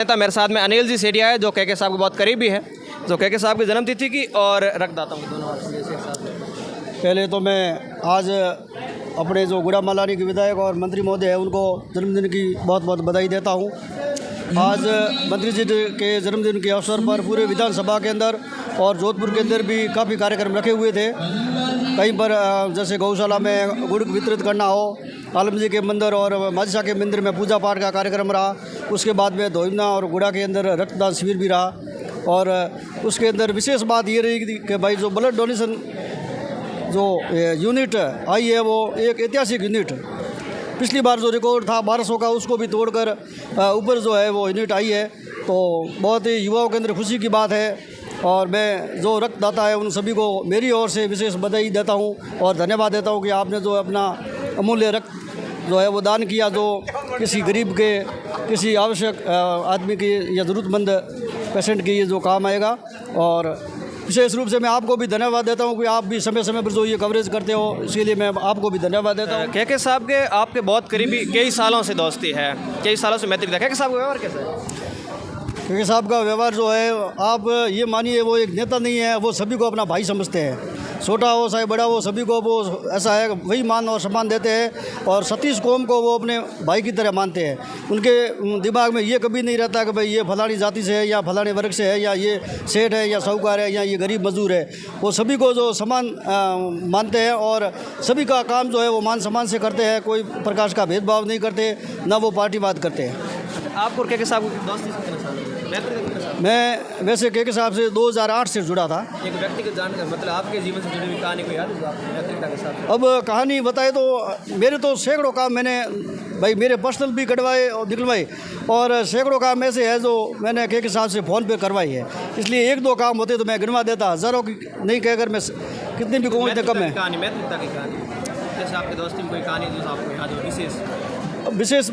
नेता मेरे साथ में अनिल जी सेठिया है जो के साहब के बहुत करीबी है, जो के साहब की जन्मतिथि की और रक्तदाताओं की दोनों पहले तो मैं आज अपने जो गुड़ा मलानी के विधायक और मंत्री महोदय हैं उनको जन्मदिन की बहुत बहुत बधाई देता हूं। आज मंत्री जी के जन्मदिन के अवसर पर पूरे विधानसभा के अंदर और जोधपुर के अंदर भी काफ़ी कार्यक्रम रखे हुए थे। कहीं पर जैसे गौशाला में गुड़ वितरित करना हो, आलम जी के मंदिर और माझी शाह के मंदिर में पूजा पाठ का कार्यक्रम रहा। उसके बाद में धोइना और गुड़ा के अंदर रक्तदान शिविर भी रहा। और उसके अंदर विशेष बात ये रही कि भाई जो ब्लड डोनेशन जो यूनिट आई है वो एक ऐतिहासिक यूनिट, पिछली बार जो रिकॉर्ड था 1200 का उसको भी तोड़कर ऊपर जो है वो यूनिट आई है। तो बहुत ही युवाओं के अंदर खुशी की बात है और मैं जो रक्तदाता है उन सभी को मेरी ओर से विशेष बधाई देता हूं और धन्यवाद देता हूं कि आपने जो अपना अमूल्य रक्त जो है वो दान किया, जो किसी गरीब के, किसी आवश्यक आदमी की या ज़रूरतमंद पेशेंट की जो काम आएगा। और विशेष रूप से मैं आपको भी धन्यवाद देता हूं कि आप भी समय समय पर जो ये कवरेज करते हो, इसके लिए मैं आपको भी धन्यवाद देता हूं। के साहब के आपके बहुत करीबी कई सालों से दोस्ती है, कई सालों से मैत्री है। के साहब का व्यवहार कैसा है? के साहब का व्यवहार जो है, आप ये मानिए वो एक नेता नहीं है, वो सभी को अपना भाई समझते हैं। छोटा हो चाहे बड़ा हो, सभी को वो ऐसा है वही मान और सम्मान देते हैं और सतीश कौम को वो अपने भाई की तरह मानते हैं। उनके दिमाग में ये कभी नहीं रहता कि भाई ये फलानी जाति से है या फलाने वर्ग से है या ये सेठ है या साहूकार है या ये गरीब मजदूर है। वो सभी को जो समान मानते हैं और सभी का काम जो है वो मान सम्मान से करते हैं। कोई प्रकार का भेदभाव नहीं करते, ना वो पार्टीवाद करते हैं। आपको के साहब की दोस्ती से कितना साल हो गया? मैं वैसे के साहब से 2008 से जुड़ा था। एक व्यक्तिगत जानकर मतलब आपके जीवन से जुड़ी हुई कहानी को याद है जो आपको मैत्रिता के साथ? अब कहानी बताए तो मेरे तो सैकड़ों काम मैंने भाई मेरे पर्सनल भी कटवाए और निकलवाए और सैकड़ों काम ऐसे है जो मैंने के साहब से फ़ोन पे करवाई है। इसलिए एक दो काम होते तो मैं गिनवा देता, हज़ारों की नहीं कहकर मैं कितने भी कहूँ इतने कम है। कहानी मैत्रिता की कहानी जैसे आपके दोस्ती में कोई कहानी जो आपको याद हो विशेष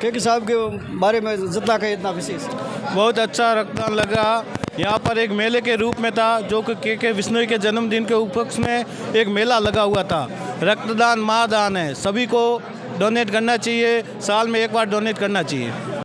के साहब के बारे में जितना कहे इतना विशेष। बहुत अच्छा रक्तदान लगा। यहाँ पर एक मेले के रूप में था जो कि के विश्नोई के जन्मदिन के उपलक्ष्य में एक मेला लगा हुआ था। रक्तदान महादान है, सभी को डोनेट करना चाहिए, साल में एक बार डोनेट करना चाहिए।